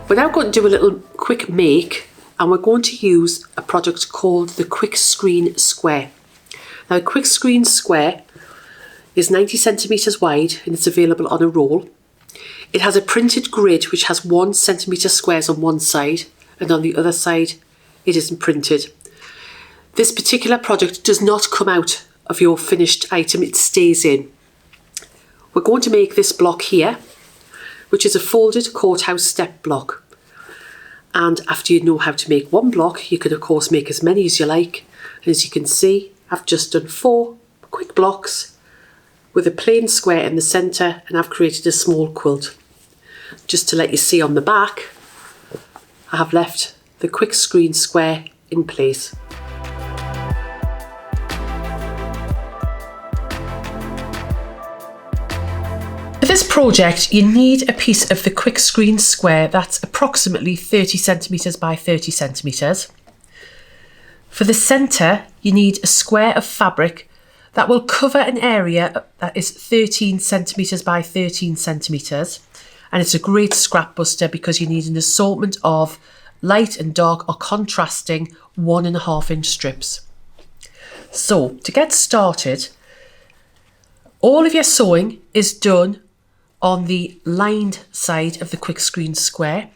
We're now going to do a little quick make, and we're going to use a product called the Quickscreen Square. Now, a Quickscreen Square is 90 centimetres wide and it's available on a roll. It has a printed grid which has 1 centimetre squares on one side, and on the other side it isn't printed. This particular product does not come out of your finished item, it stays in. We're going to make this block here, which is a folded courthouse step block. And after you know how to make one block, you can of course make as many as you like. And as you can see, I've just done 4 quick blocks with a plain square in the centre, and I've created a small quilt. Just to let you see on the back, I have left the Quickscreen Square in place. For this project, you need a piece of the Quickscreen Square that's approximately 30 centimetres by 30 centimetres. For the centre, you need a square of fabric that will cover an area that is 13 centimetres by 13 centimetres. And it's a great scrap buster because you need an assortment of light and dark or contrasting 1.5 inch strips. So to get started, all of your sewing is done on the lined side of the Quickscreen Square,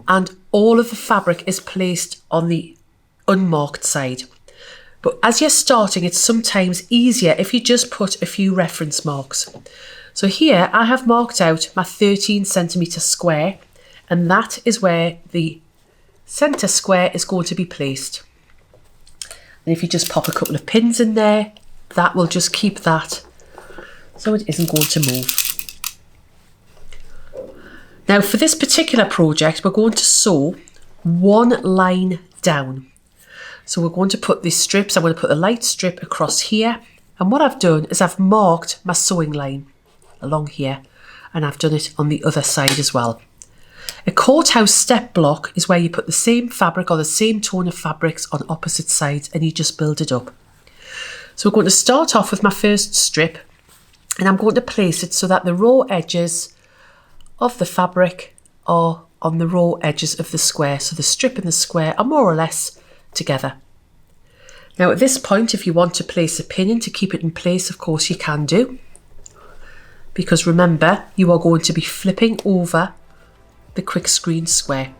and all of the fabric is placed on the unmarked side. But as you're starting, it's sometimes easier if you just put a few reference marks. So here I have marked out my 13 centimetre square, and that is where the centre square is going to be placed. And if you just pop a couple of pins in there, that will just keep that so it isn't going to move. Now for this particular project, we're going to sew 1 line down. So we're going to put these strips, I'm going to put the light strip across here, and what I've done is I've marked my sewing line along here, and I've done it on the other side as well. A courthouse step block is where you put the same fabric or the same tone of fabrics on opposite sides and you just build it up. So we're going to start off with my first strip, and I'm going to place it so that the raw edges of the fabric are on the raw edges of the square, so the strip and the square are more or less together. Now at this point, if you want to place a pin in to keep it in place, of course you can do, because remember, you are going to be flipping over the Quickscreen Square.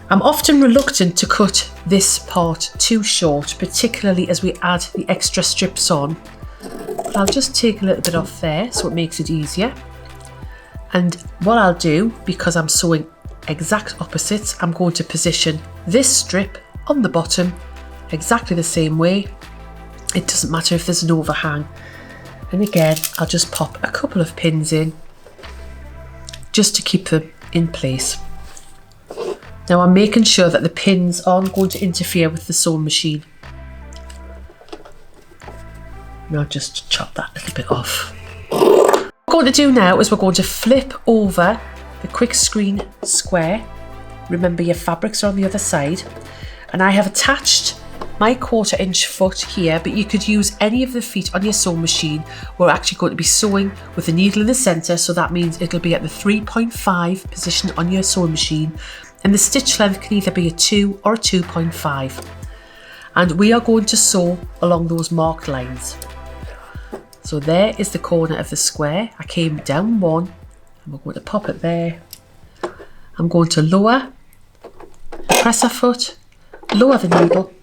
I'm often reluctant to cut this part too short, particularly as we add the extra strips on, but I'll just take a little bit off there so it makes it easier. And what I'll do, because I'm sewing exact opposites, I'm going to position this strip on the bottom exactly the same way. It doesn't matter if there's an overhang. And again, I'll just pop a couple of pins in just to keep them in place. Now I'm making sure that the pins aren't going to interfere with the sewing machine. And I'll just chop that little bit off. What we're going to do now is we're going to flip over the Quickscreen Square. Remember, your fabrics are on the other side, and I have attached my 1/4 inch foot here, but you could use any of the feet on your sewing machine. We're actually going to be sewing with the needle in the centre, so that means it'll be at the 3.5 position on your sewing machine, and the stitch length can either be a 2 or a 2.5, and we are going to sew along those marked lines. So there is the corner of the square. I came down 1, and we're going to pop it there. I'm going to lower the presser foot, lower the needle,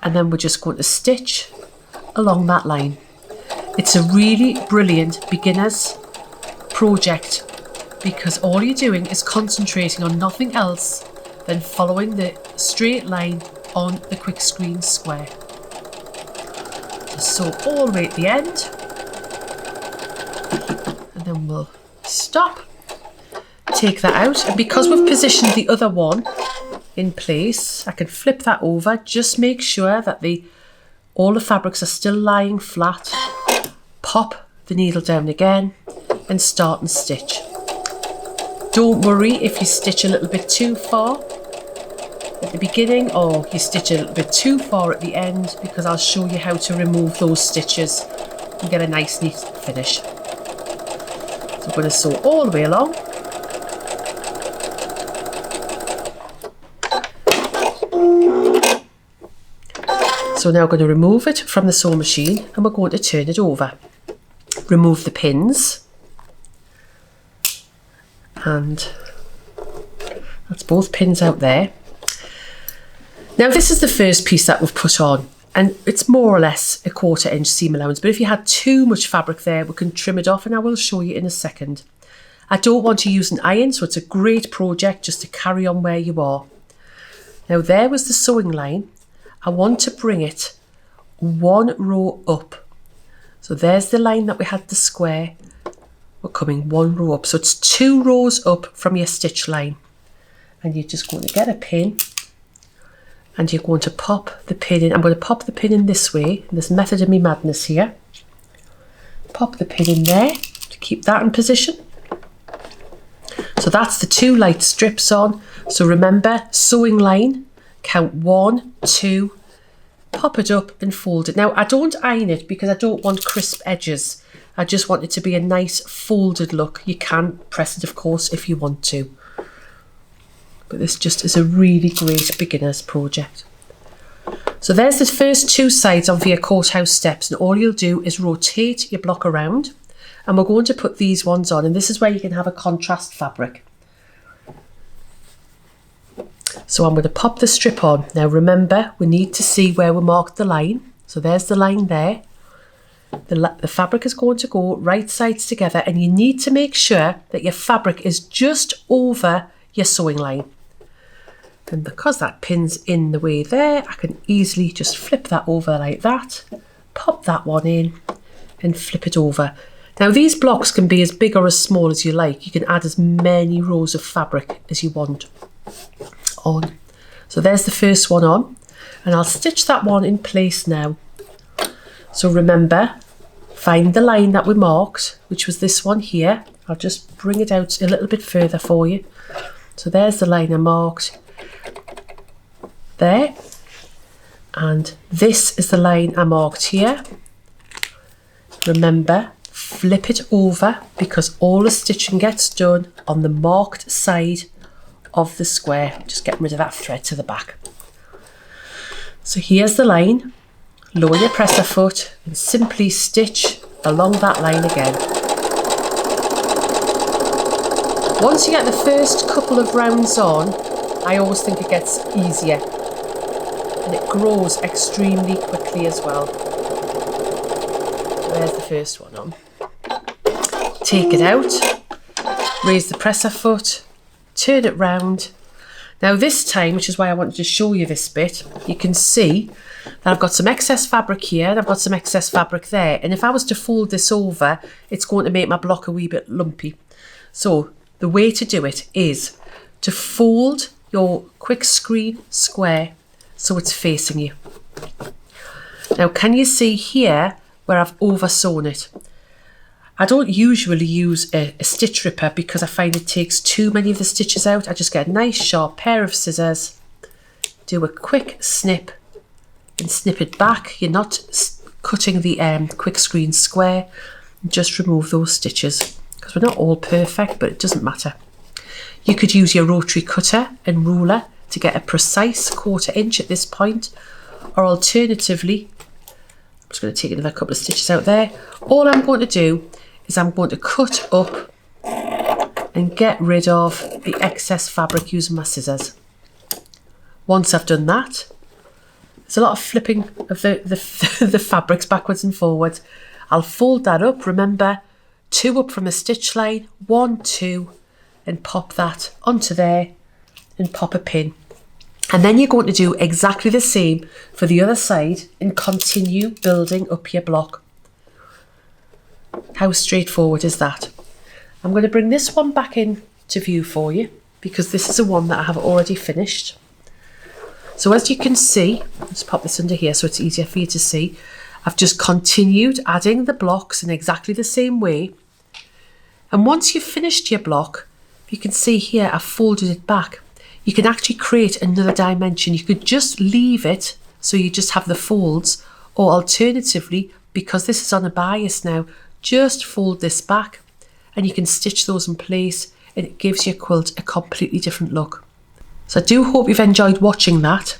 and then we're just going to stitch along that line. It's a really brilliant beginner's project because all you're doing is concentrating on nothing else than following the straight line on the Quickscreen Square. Just sew all the way at the end, and then we'll stop, take that out, and because we've positioned the other one in place, I can flip that over. Just make sure that all the fabrics are still lying flat. Pop the needle down again and start and stitch. Don't worry if you stitch a little bit too far at the beginning or you stitch a little bit too far at the end, because I'll show you how to remove those stitches and get a nice neat finish. So I'm going to sew all the way along. So now we're going to remove it from the sewing machine and we're going to turn it over. Remove the pins. And that's both pins out there. Now this is the first piece that we've put on, and it's more or less a 1/4 inch seam allowance, but if you had too much fabric there, we can trim it off, and I will show you in a second. I don't want to use an iron, so it's a great project just to carry on where you are. Now there was the sewing line. I want to bring it 1 row up. So there's the line that we had the square. We're coming 1 row up. So it's 2 rows up from your stitch line. And you're just going to get a pin and you're going to pop the pin in. I'm going to pop the pin in this way, this method of me madness here. Pop the pin in there to keep that in position. So that's the 2 light strips on. So remember, sewing line, count 1, 2, pop it up and fold it. Now I don't iron it because I don't want crisp edges. I just want it to be a nice folded look. You can press it, of course, if you want to. But this just is a really great beginner's project. So there's the first 2 sides of your courthouse steps, and all you'll do is rotate your block around, and we're going to put these ones on, and this is where you can have a contrast fabric. So I'm going to pop the strip on. Now remember, we need to see where we marked the line. So there's the line there. The fabric is going to go right sides together, and you need to make sure that your fabric is just over your sewing line. And because that pin's in the way there, I can easily just flip that over like that, pop that one in and flip it over. Now these blocks can be as big or as small as you like. You can add as many rows of fabric as you want on. So there's the first one on, and I'll stitch that one in place now. So remember, find the line that we marked, which was this one here. I'll just bring it out a little bit further for you. So there's the line I marked there, and this is the line I marked here. Remember, flip it over because all the stitching gets done on the marked side of the square. Just get rid of that thread to the back. So here's the line. Lower your presser foot and simply stitch along that line again. Once you get the first couple of rounds on, I always think it gets easier, and it grows extremely quickly as well. There's the first one on. Take it out, raise the presser foot, turn it round. Now this time, which is why I wanted to show you this bit, you can see that I've got some excess fabric here and I've got some excess fabric there, and if I was to fold this over, it's going to make my block a wee bit lumpy. So the way to do it is to fold your Quickscreen Square so it's facing you. Now can you see here where I've over sewn it? I don't usually use a stitch ripper because I find it takes too many of the stitches out. I just get a nice sharp pair of scissors, do a quick snip and snip it back. You're not cutting the Quickscreen Square. Just remove those stitches because we're not all perfect, but it doesn't matter. You could use your rotary cutter and ruler to get a precise 1/4 inch at this point, or alternatively, I'm just going to take another couple of stitches out there. All I'm going to do is I'm going to cut up and get rid of the excess fabric using my scissors. Once I've done that, there's a lot of flipping of the fabrics backwards and forwards. I'll fold that up. Remember, 2 up from the stitch line, 1, 2, and pop that onto there and pop a pin. And then you're going to do exactly the same for the other side and continue building up your block. How straightforward is that? I'm going to bring this one back in to view for you because this is the one that I have already finished. So as you can see, let's pop this under here so it's easier for you to see. I've just continued adding the blocks in exactly the same way. And once you've finished your block, you can see here I've folded it back. You can actually create another dimension. You could just leave it so you just have the folds, or alternatively, because this is on a bias now, just fold this back and you can stitch those in place and it gives your quilt a completely different look. So I do hope you've enjoyed watching that.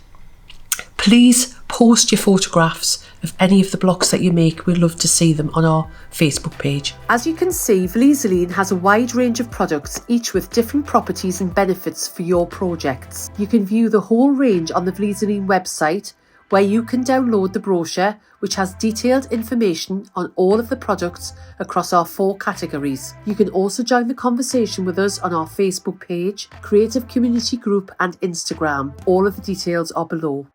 Please post your photographs of any of the blocks that you make. We'd love to see them on our Facebook page. As you can see, Vlizoline has a wide range of products, each with different properties and benefits for your projects. You can view the whole range on the Vlizoline website, where you can download the brochure, which has detailed information on all of the products across our 4 categories. You can also join the conversation with us on our Facebook page, Creative Community Group and Instagram. All of the details are below.